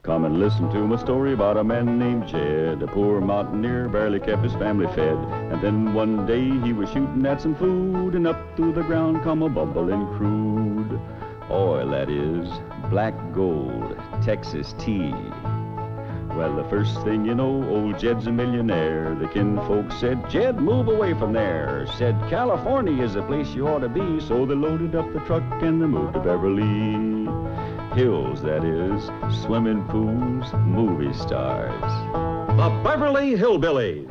Come and listen to my story about a man named Jed. A poor mountaineer barely kept his family fed. And then one day he was shooting at some food, and up through the ground come a bubbling crude oil, that is, black gold, Texas tea. Well, the first thing you know, old Jed's a millionaire. The kinfolk said, Jed, move away from there. Said, California is the place you ought to be. So they loaded up the truck and they moved to Beverly Hills, that is, swimming pools, movie stars. The Beverly Hillbillies.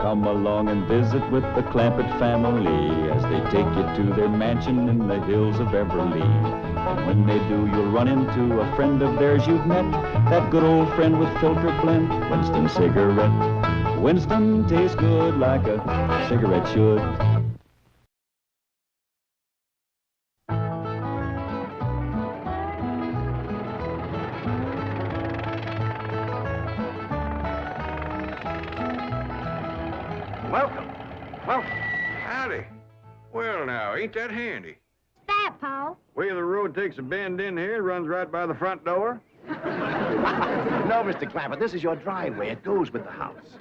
Come along and visit with the Clampett family as they take you to their mansion in the hills of Beverly. And when they do, you'll run into a friend of theirs you've met, that good old friend with filter blend, Winston cigarette. Winston tastes good like a cigarette should. Welcome. Howdy. Well, now, ain't that handy? That, Pa? Way the road takes a bend in here, runs right by the front door. No, Mr. Clampett, this is your driveway. It goes with the house.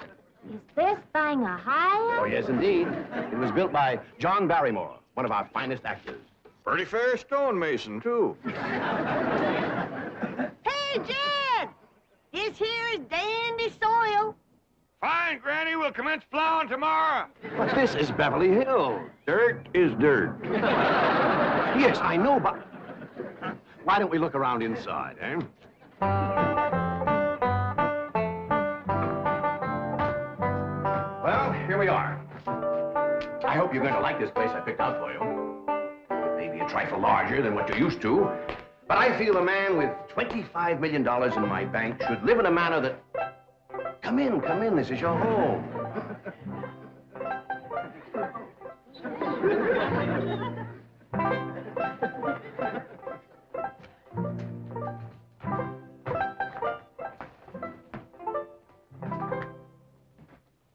Is this thing a house? Oh, yes, indeed. It was built by John Barrymore, one of our finest actors. Pretty fair stonemason, too. Hey, Jed! This here is dandy soil. Fine, Granny. We'll commence plowing tomorrow. But this is Beverly Hills. Dirt is dirt. Yes, I know, but why don't we look around inside, eh? Well, here we are. I hope you're going to like this place I picked out for you. It may be a trifle larger than what you're used to, but I feel a man with $25 million in my bank should live in a manner that... Come in, this is your home.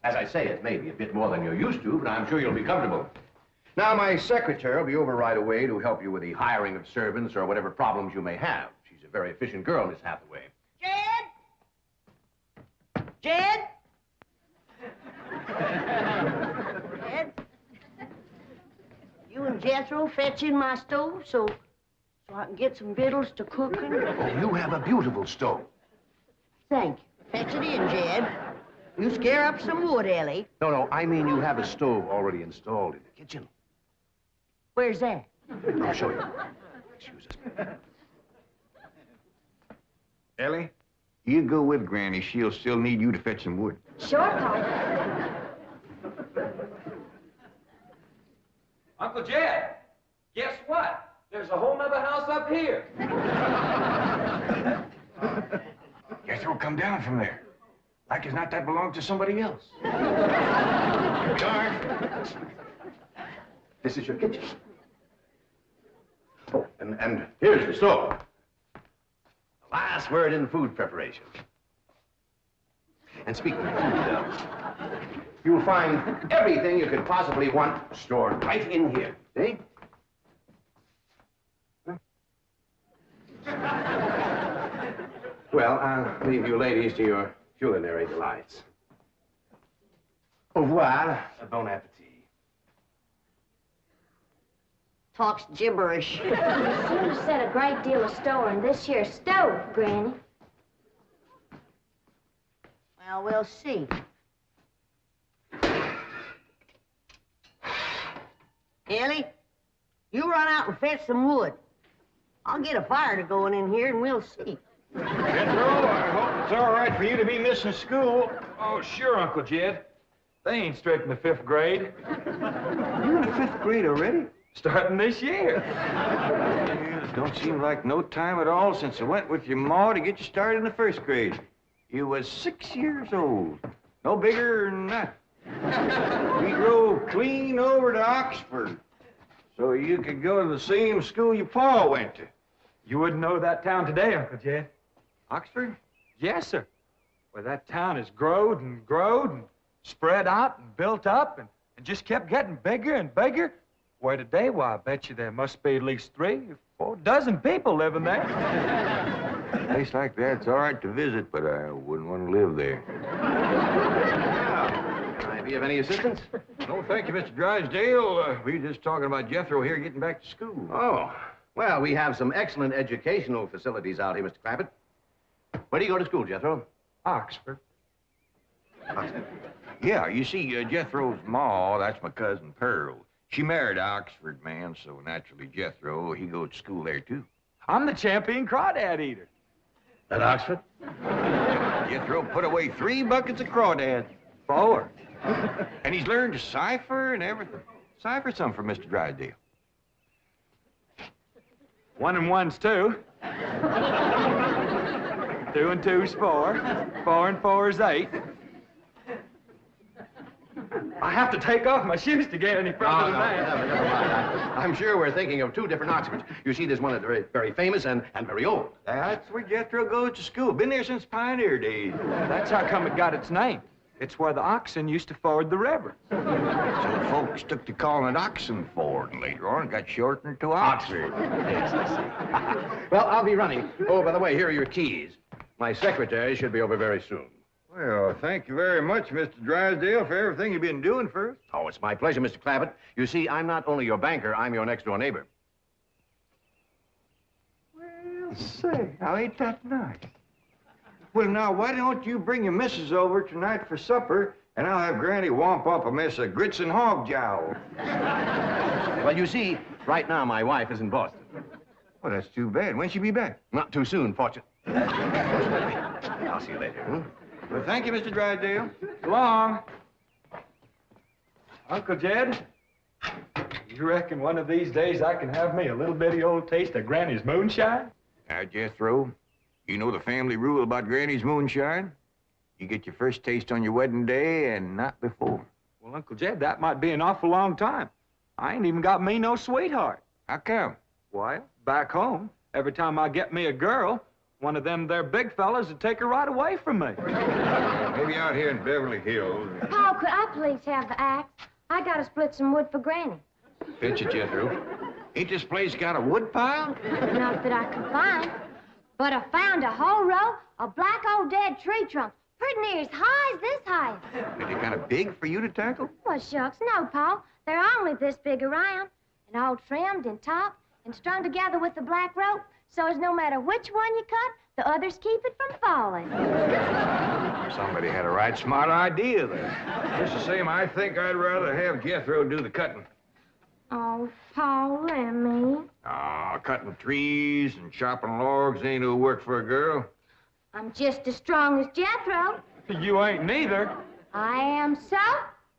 As I say, it may be a bit more than you're used to, but I'm sure you'll be comfortable. Now, my secretary will be over right away to help you with the hiring of servants or whatever problems you may have. She's a very efficient girl, Miss Hathaway. Jed? Jed? You and Jethro fetching my stove so I can get some victuals to cooking? Oh, you have a beautiful stove. Thank you. Fetch it in, Jed. You scare up some wood, Ellie. No, I mean you have a stove already installed in the kitchen. Where's that? I'll show you. Excuse us. Ellie, you go with Granny. She'll still need you to fetch some wood. Sure, Pa. Uncle Jed, guess what? There's a whole nother house up here. Jethro, come down from there. Like as not that belongs to somebody else. Darn. This is your kitchen. Oh, and here's the stove. The last word in food preparation. And speaking of food, you'll find everything you could possibly want stored right in here. See? Well, I'll leave you ladies to your culinary delights. Au revoir. Bon appetit. Talks gibberish. You seem to set a great deal of store in this here stove, Granny. Well, we'll see. Ellie, you run out and fetch some wood. I'll get a fire to going in here and we'll see. Jethro, I hope it's all right for you to be missing school. Oh, sure, Uncle Jed. They ain't straight in the 5th grade. You're in the 5th grade already? Starting this year. Yeah, it don't seem like no time at all since I went with your ma to get you started in the 1st grade. You was 6 years old. No bigger than that. We drove clean over to Oxford. So you could go to the same school your pa went to. You wouldn't know that town today, Uncle Jed. Oxford? Yes, sir. Well, that town has growed and spread out and built up and just kept getting bigger and bigger. Where today, why, I bet you there must be at least 3 or 4 dozen people living there. A place like that's all right to visit, but I wouldn't want to live there. Can I be of any assistance? No, thank you, Mr. Drysdale. We were just talking about Jethro here getting back to school. Oh, well, we have some excellent educational facilities out here, Mr. Clappett. Where do you go to school, Jethro? Oxford. Oxford. Yeah, you see, Jethro's ma, that's my cousin Pearl. She married an Oxford man, so naturally Jethro, he goes to school there, too. I'm the champion crawdad eater. At Oxford? Jethro put away 3 buckets of crawdads. 4. And he's learned to cipher and everything. Cipher some for Mr. Drysdale. 1 and 1's 2. 2 and 2's 4. 4 and 4's 8. I have to take off my shoes to get any further than that. Never mind. I'm sure we're thinking of 2 different Oxfords. You see, there's one that's very, very famous and very old. That's where Jethro goes to school. Been there since pioneer days. That's how come it got its name. It's where the oxen used to ford the river. So folks took to calling it Oxenford, and later on it got shortened to Oxford. Yes, I see. Well, I'll be running. Oh, by the way, here are your keys. My secretary should be over very soon. Well, thank you very much, Mr. Drysdale, for everything you've been doing for us. Oh, it's my pleasure, Mr. Clappett. You see, I'm not only your banker, I'm your next-door neighbor. Well, say, now ain't that nice? Well, now, why don't you bring your missus over tonight for supper, and I'll have Granny womp up a mess of grits and hog jowl. Well, you see, right now my wife is in Boston. Well, that's too bad. When'll she be back? Not too soon, fortunately. I'll see you later. Well, thank you, Mr. Drysdale. So long. Uncle Jed, you reckon one of these days I can have me a little bitty old taste of Granny's moonshine? Now, Jethro, you know the family rule about Granny's moonshine? You get your first taste on your wedding day and not before. Well, Uncle Jed, that might be an awful long time. I ain't even got me no sweetheart. How come? Why, back home, every time I get me a girl, one of them there big fellas would take her right away from me. Maybe out here in Beverly Hills. Paul, could I please have the axe? I gotta split some wood for Granny. Fetch it, Jethro. Ain't this place got a wood pile? Not that I can find. But I found a whole row of black old dead tree trunks, pretty near as high as this height. Are they kind of big for you to tackle? Well, shucks, no, Paul. They're only this big around, and all trimmed and topped and strung together with the black rope, so as no matter which one you cut, the others keep it from falling. Somebody had a right smart idea there. Just the same, I think I'd rather have Jethro do the cutting. Oh, Paul and me. Ah, cutting trees and chopping logs ain't no work for a girl. I'm just as strong as Jethro. You ain't neither. I am so.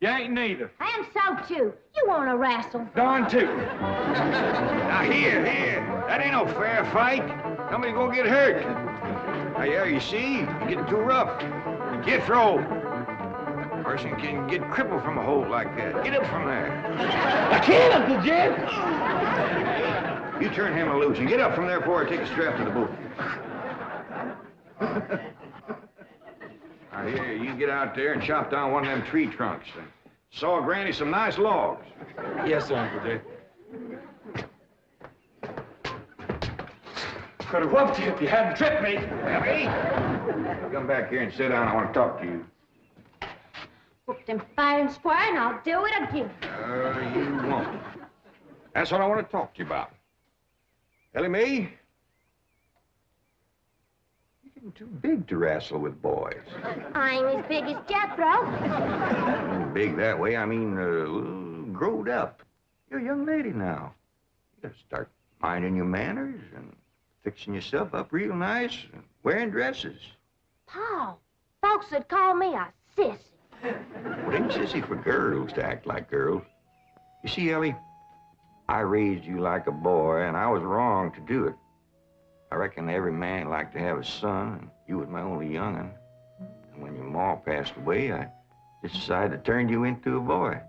You ain't neither. I am so, too. You want to wrestle? Darn too. Now, here. That ain't no fair fight. Somebody's gonna get hurt. Now, yeah, you see, you're getting too rough. Jethro. A person can get crippled from a hold like that. Get up from there. I can't, Uncle Jed. You turn him loose and get up from there before I take a strap to the boot. Now, here, you get out there and chop down one of them tree trunks and saw Granny some nice logs. Yes, sir, Uncle Jed. Could have whooped you if you hadn't tripped me. Ellie, come back here and sit down. I want to talk to you. Whooped him fair and square, and I'll do it again. You won't. That's what I want to talk to you about. Ellie Mae, you're getting too big to wrestle with boys. I'm as big as Jethro. Big that way, I mean, growed up. You're a young lady now. You gotta start minding your manners and fixing yourself up real nice and wearing dresses. Paul, folks would call me a sissy. Well, it ain't sissy for girls to act like girls. You see, Ellie, I raised you like a boy, and I was wrong to do it. I reckon every man liked to have a son, and you was my only young'un. And when your ma passed away, I just decided to turn you into a boy.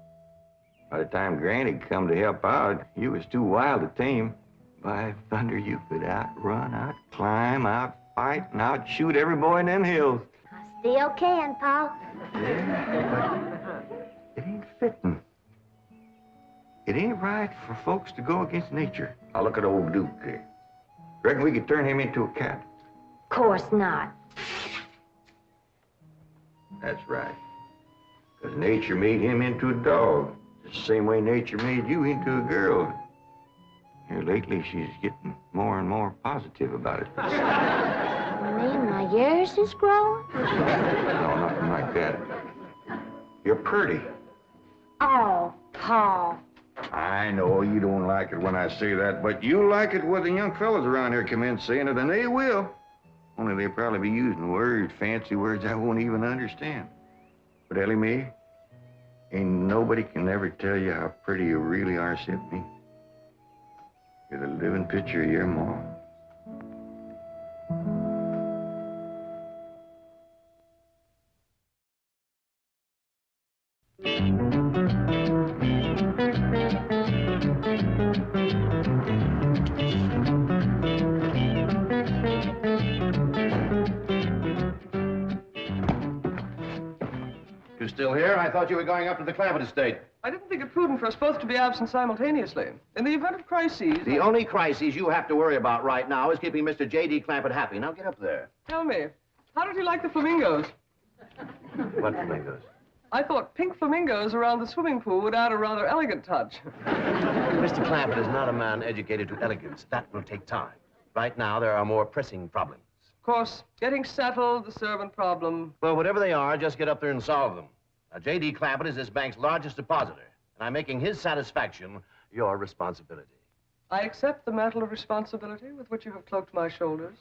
By the time Granny come to help out, you was too wild to tame. By thunder, you could outrun, outclimb, outfight, and outshoot every boy in them hills. I still can, Pa. Yeah, but it ain't fitting. It ain't right for folks to go against nature. Now look at old Duke there. Reckon we could turn him into a cat? Course not. That's right. Because nature made him into a dog. The same way nature made you into a girl. Here lately, she's getting more and more positive about it. You mean my years is growing? No, nothing like that. You're pretty. Oh, Pa. I know you don't like it when I say that, but you like it when the young fellas around here come in saying it, and they will. Only they'll probably be using words, fancy words I won't even understand. But Ellie Mae, ain't nobody can ever tell you how pretty you really are, except me. You're the living picture of your ma. You still here? I thought you were going up to the Clampett estate. I didn't think it prudent for us both to be absent simultaneously. In the event of crises... The only crises you have to worry about right now is keeping Mr. J.D. Clampett happy. Now get up there. Tell me, how did you like the flamingos? What flamingos? I thought pink flamingos around the swimming pool would add a rather elegant touch. Mr. Clampett is not a man educated to elegance. That will take time. Right now, there are more pressing problems. Of course, getting settled, the servant problem. Well, whatever they are, just get up there and solve them. Now, J.D. Clampett is this bank's largest depositor, and I'm making his satisfaction your responsibility. I accept the mantle of responsibility with which you have cloaked my shoulders.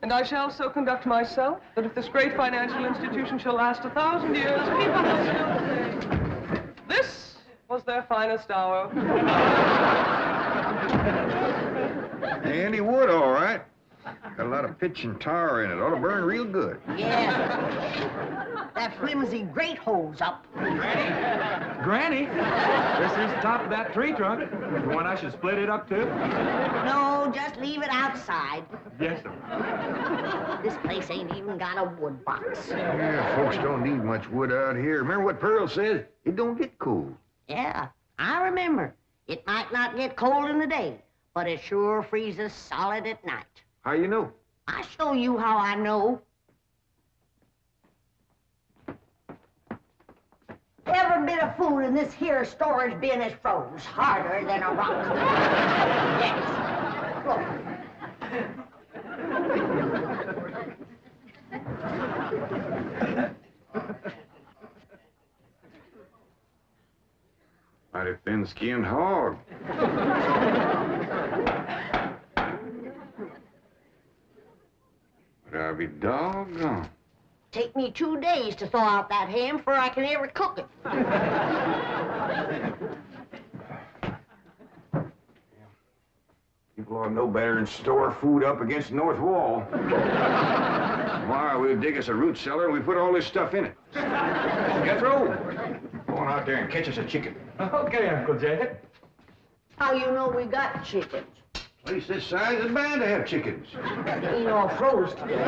And I shall so conduct myself that if this great financial institution shall last 1,000 years, people will still say, this was their finest hour. Andy Wood, all right. Got a lot of pitch and tar in it. Ought to burn real good. Yeah. That flimsy grate holds up. Granny, this is the top of that tree trunk. You want I should split it up, too? No, just leave it outside. Yes, sir. This place ain't even got a wood box. Yeah, folks don't need much wood out here. Remember what Pearl said? It don't get cold. Yeah, I remember. It might not get cold in the day, but it sure freezes solid at night. How you know? I'll show you how I know. Every bit of food in this here storage bin is froze harder than a rock. Yes. Look. Mighty thin-skinned hog. But I'll be doggone. Take me 2 days to thaw out that ham before I can ever cook it. People ought to know better than store food up against the north wall. Tomorrow we'll dig us a root cellar and we put all this stuff in it. Jethro, go on out there and catch us a chicken. Okay, Uncle Jed. How you know we got chickens? Place this size is bound to have chickens. They ain't all froze today.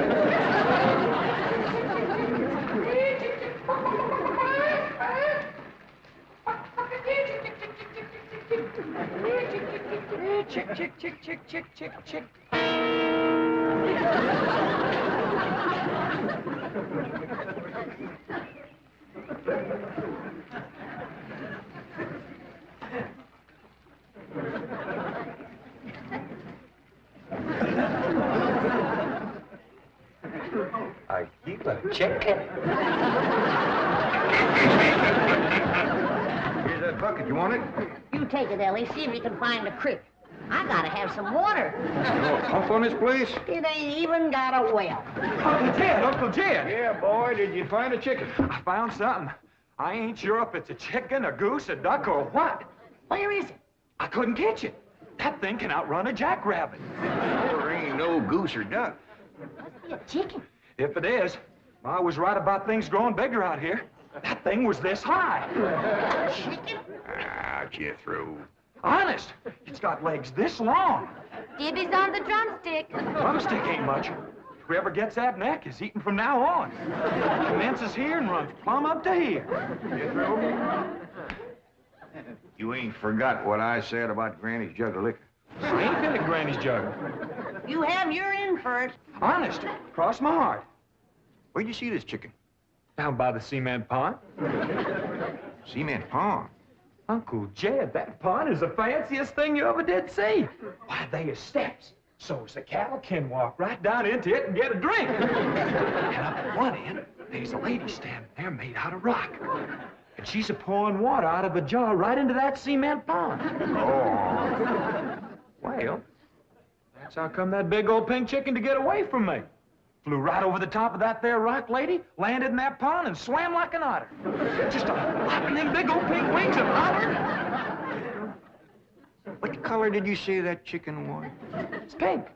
Chick, chick, chick, chick, chick, chick, chick. I keep a chicken. Here's that bucket. You want it? You take it, Ellie. See if you can find a creek. I gotta have some water. You want a pump on this place? It ain't even got a well. Uncle Jed, Uncle Jed. Yeah, boy. Did you find a chicken? I found something. I ain't sure if it's a chicken, a goose, a duck, or what. Where is it? I couldn't catch it. That thing can outrun a jackrabbit. There ain't no goose or duck. Must be a chicken. If it is, I was right about things growing bigger out here. That thing was this high. Chicken? Ah, Jethro. Honest, it's got legs this long. Dibby's on the drumstick. Drumstick ain't much. Whoever gets that neck is eating from now on. Commences here and runs plumb up to here. Jethro, you ain't forgot what I said about Granny's jug of liquor. I ain't been at Granny's jug. You have your in for it. Honest, cross my heart. Where'd you see this chicken? Down by the cement pond. Cement pond. Uncle Jed, that pond is the fanciest thing you ever did see. Why, they are steps, so's the cattle can walk right down into it and get a drink. And up at one end, there's a lady standing there made out of rock. And she's a-pouring water out of a jar right into that cement pond. Oh. Well, that's how come that big old pink chicken to get away from me. Flew right over the top of that there rock lady, landed in that pond, and swam like an otter. Just flapping them big old pink wings and hollered. What color did you say that chicken was? It's pink.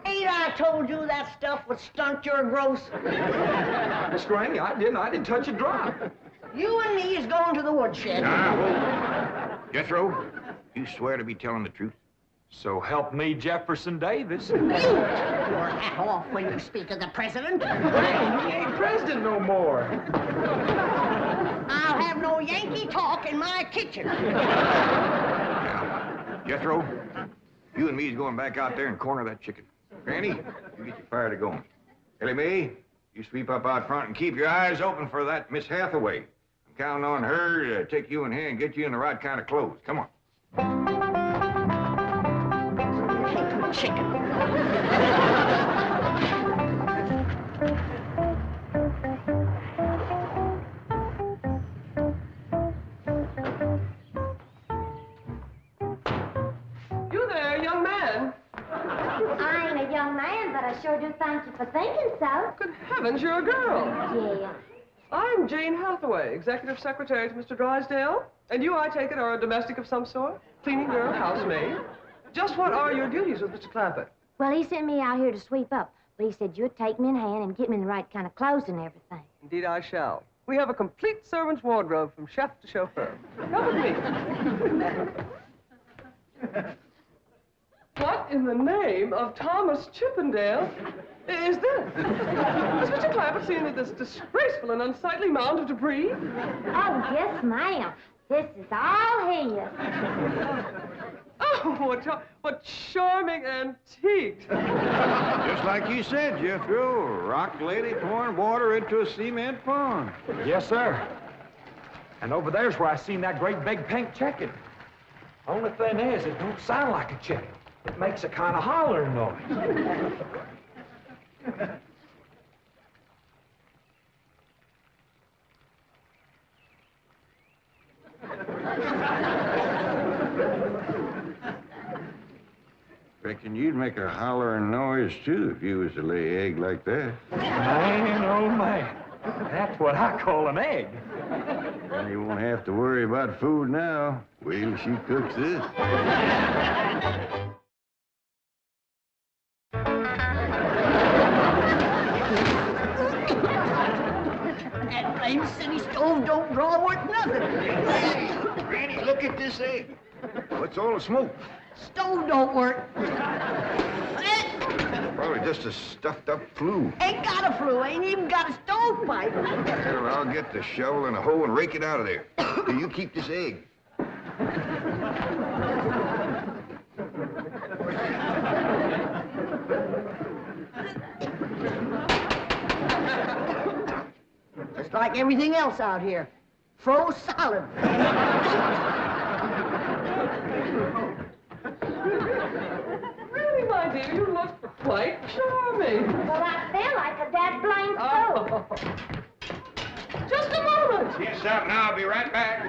Ain't I told you that stuff would stunt your growth? Miss Granny, I didn't touch a drop. You and me is going to the woodshed. Now, Jethro, you swear to be telling the truth? So help me, Jefferson Davis. You take your hat off when you speak of the president. He ain't president no more. I'll have no Yankee talk in my kitchen. Now, Jethro, you and me is going back out there and corner that chicken. Granny, you get your fire to going. Ellie Mae, you sweep up out front and keep your eyes open for that Miss Hathaway. I'm counting on her to take you in hand and get you in the right kind of clothes. Come on. Chicken. You there, young man. I ain't a young man, but I sure do thank you for thinking so. Good heavens, you're a girl. Yeah. I'm Jane Hathaway, executive secretary to Mr. Drysdale. And you, I take it, are a domestic of some sort? Cleaning girl, housemaid? Just what are your duties with Mr. Clampett? Well, he sent me out here to sweep up, but he said you'd take me in hand and get me in the right kind of clothes and everything. Indeed, I shall. We have a complete servant's wardrobe from chef to chauffeur. Come with me. What in the name of Thomas Chippendale is this? Has Mr. Clampett seen this disgraceful and unsightly mound of debris? Oh, yes, ma'am. This is all his. Oh, what charming antiques. Just like you said, Jethro, a rock lady pouring water into a cement pond. Yes, sir. And over there's where I seen that great big pink chicken. Only thing is, it don't sound like a chicken. It makes a kind of hollering noise. Reckon you'd make a hollering noise, too, if you was to lay egg like that. Man, oh, man. That's what I call an egg. And you won't have to worry about food now. Wait till she cooks this. That blame city stove don't draw worth nothing. Hey, Granny, look at this egg. What's all the smoke? Stove don't work. Probably just a stuffed-up flue. Ain't got a flue, ain't even got a stovepipe. Well, I'll get the shovel and a hoe and rake it out of there. Here, you keep this egg. Just like everything else out here. Froze solid. Really, my dear, you look quite charming. Well, I feel like a dead blame fool. Oh. Just a moment. Yes, out now. I'll be right back.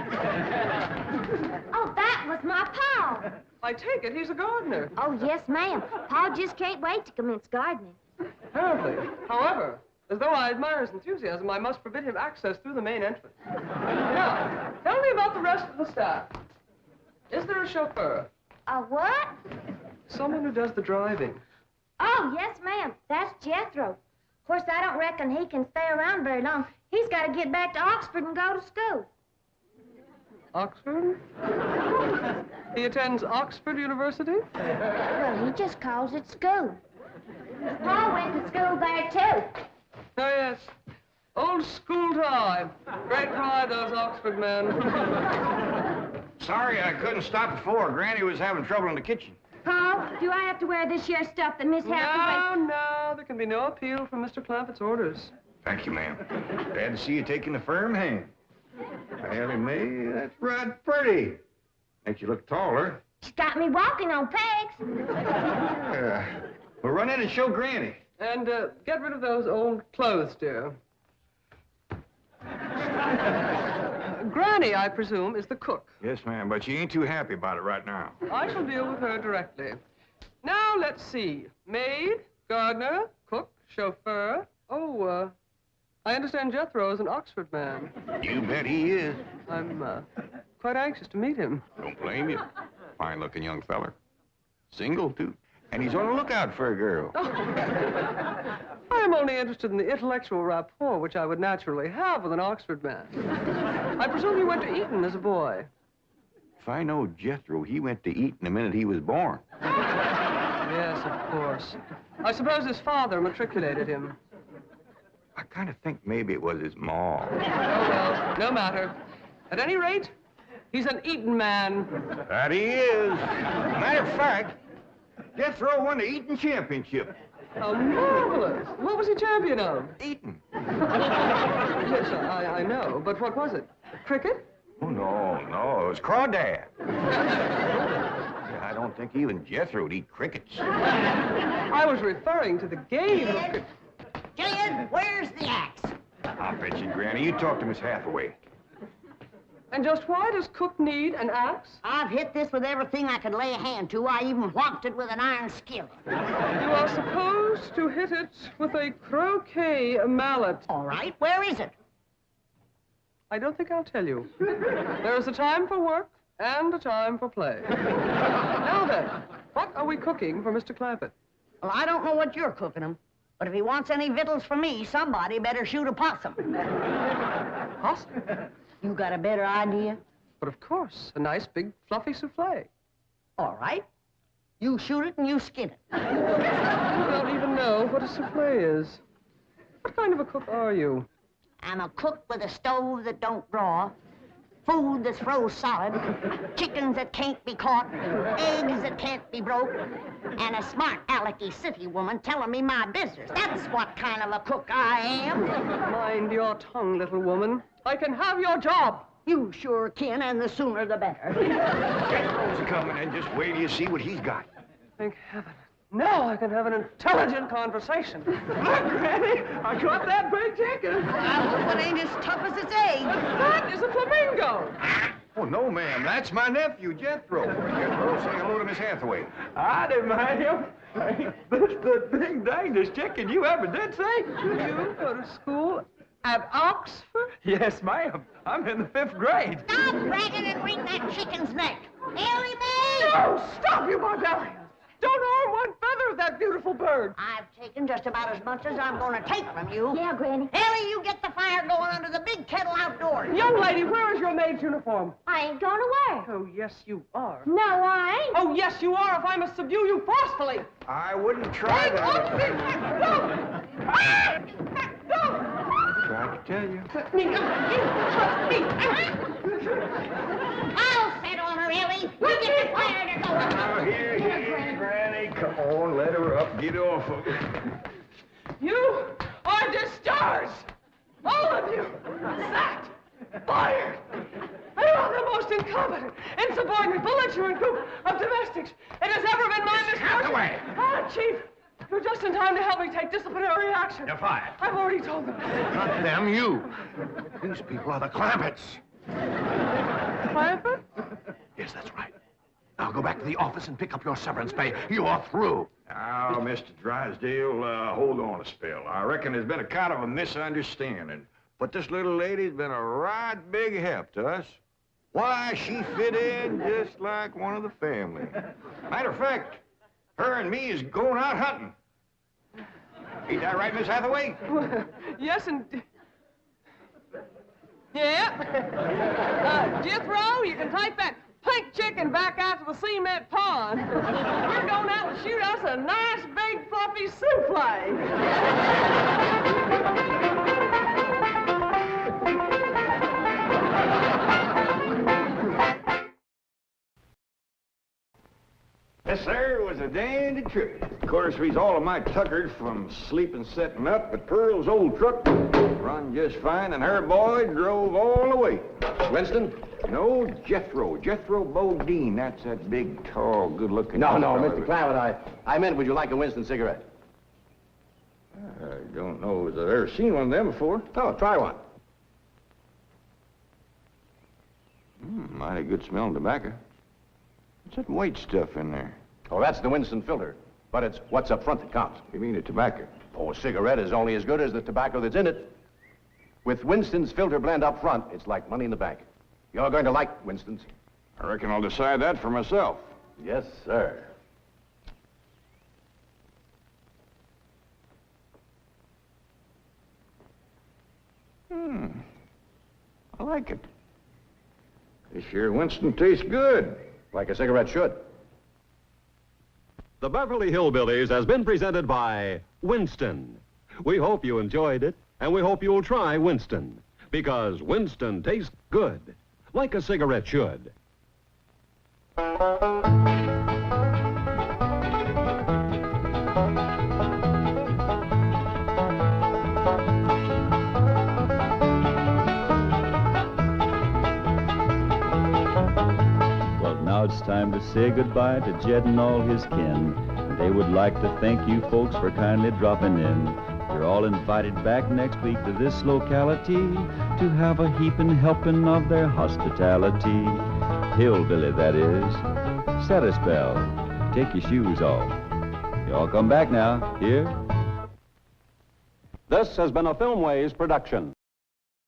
Oh, that was my Pa. I take it he's a gardener. Oh, yes, ma'am. Pa just can't wait to commence gardening. Apparently. However, as though I admire his enthusiasm, I must forbid him access through the main entrance. Now, tell me about the rest of the staff. Is there a chauffeur? A what? Someone who does the driving. Oh, yes, ma'am. That's Jethro. Of course, I don't reckon he can stay around very long. He's got to get back to Oxford and go to school. Oxford? He attends Oxford University? Well, he just calls it school. Pa went to school there, too. Oh, yes. Old school tie. Great pride, those Oxford men. Sorry I couldn't stop before. Granny was having trouble in the kitchen. Pa, do I have to wear this here stuff that Miss Hathaway... No, there can be no appeal from Mr. Clampett's orders. Thank you, ma'am. Glad to see you taking a firm hand. Ellie Mae, that's right pretty. Makes you look taller. She's got me walking on pegs. We'll run in and show Granny. And get rid of those old clothes, dear. Granny, I presume, is the cook. Yes, ma'am, but she ain't too happy about it right now. I shall deal with her directly. Now, let's see. Maid, gardener, cook, chauffeur. Oh, I understand Jethro is an Oxford man. You bet he is. I'm quite anxious to meet him. Don't blame you. Fine-looking young feller. Single, too. And he's on the lookout for a girl. I am only interested in the intellectual rapport which I would naturally have with an Oxford man. I presume you went to Eton as a boy. If I know Jethro, he went to Eton the minute he was born. Yes, of course. I suppose his father matriculated him. I kind of think maybe it was his ma. Oh, well, no matter. At any rate, he's an Eton man. That he is. Matter of fact, Jethro won the Eton championship. How marvelous. What was he champion of? Eton. Yes, I know. But what was it? Cricket? Oh, no, it was crawdad. I don't think even Jethro would eat crickets. I was referring to the game of cricket. Jed, where's the axe? I'll bet you, Granny. You talk to Miss Hathaway. And just why does Cook need an axe? I've hit this with everything I could lay a hand to. I even whopped it with an iron skillet. You are supposed to hit it with a croquet mallet. All right, where is it? I don't think I'll tell you. There is a time for work and a time for play. Now then, what are we cooking for Mr. Clampett? Well, I don't know what you're cooking him, but if he wants any victuals from me, somebody better shoot a possum. Possum? You got a better idea? But of course, a nice big fluffy souffle. All right. You shoot it and you skin it. You don't even know what a souffle is. What kind of a cook are you? I'm a cook with a stove that don't draw, food that's froze solid, chickens that can't be caught, eggs that can't be broke, and a smart alecky city woman telling me my business. That's what kind of a cook I am. Mind your tongue, little woman. I can have your job. You sure can, and the sooner the better. Jethro's coming, and just wait till you see what he's got. Thank heaven. Now I can have an intelligent conversation. Look, Granny, I caught that big chicken. I hope it ain't as tough as its egg. That is a flamingo. Oh, no, ma'am. That's my nephew, Jethro. Jethro, say hello to Miss Hathaway. Howdy, ma'am. This the big dangest chicken you ever did see. You go to school at Oxford? Yes, ma'am. I'm in the 5th grade. Stop bragging and wring that chicken's neck. Ellie Mae! No, stop, you barbarians. Don't harm one feather of that beautiful bird. I've taken just about as much as I'm going to take from you. Yeah, Granny. Ellie, you get the fire going under the big kettle outdoors. Young lady, where is your maid's uniform? I ain't going to wear. Oh, yes, you are. No, I ain't. Oh, yes, you are, if I must subdue you forcefully. I wouldn't try that. Tried to tell you. I'll set on her, Ellie. You get the fire to go. Now, here, Granny. Come on, let her up. Get off of it. You are discharged. All of you. Sacked. Fired. You are the most incompetent, insubordinate, belligerent group of domestics it has ever been my misfortune. Hathaway. Ah, Chief. You're just in time to help me take disciplinary action. You're fired. I've already told them. Not them, you. These people are the Clampetts. Clampett? Yes, that's right. Now go back to the office and pick up your severance pay. You are through. Now, Mr. Drysdale, hold on a spell. I reckon there's been a kind of a misunderstanding. But this little lady's been a right big help to us. Why, she fit in just like one of the family. Matter of fact, her and me is going out hunting. Ain't that right, Miss Hathaway? Well, yes, and... Yeah. Jethro, you can take that pink chicken back out to the cement pond. We're going out to shoot us a nice, big, fluffy souffle. Yes, sir, it was a dandy trip. Of course, we's all of my tuckers from sleeping setting up, but Pearl's old truck run just fine, and her boy drove all the way. Winston? No, Jethro. Jethro Bodine. That's that big, tall, good-looking... No, fella. Mr. Clammett, I meant, would you like a Winston cigarette? I don't know as I've ever seen one of them before. Oh, try one. Mighty good smelling tobacco. What's that white stuff in there? Oh, that's the Winston filter. But it's what's up front that counts. You mean the tobacco? Oh, a cigarette is only as good as the tobacco that's in it. With Winston's filter blend up front, it's like money in the bank. You're going to like Winston's. I reckon I'll decide that for myself. Yes, sir. I like it. This here Winston tastes good. Like a cigarette should. The Beverly Hillbillies has been presented by Winston. We hope you enjoyed it, and we hope you'll try Winston, because Winston tastes good, like a cigarette should. Now it's time to say goodbye to Jed and all his kin. They would like to thank you folks for kindly dropping in. You're all invited back next week to this locality to have a heaping helping of their hospitality. Hillbilly, that is. Set a spell. Take your shoes off. You all come back now. Here. This has been a Filmways production.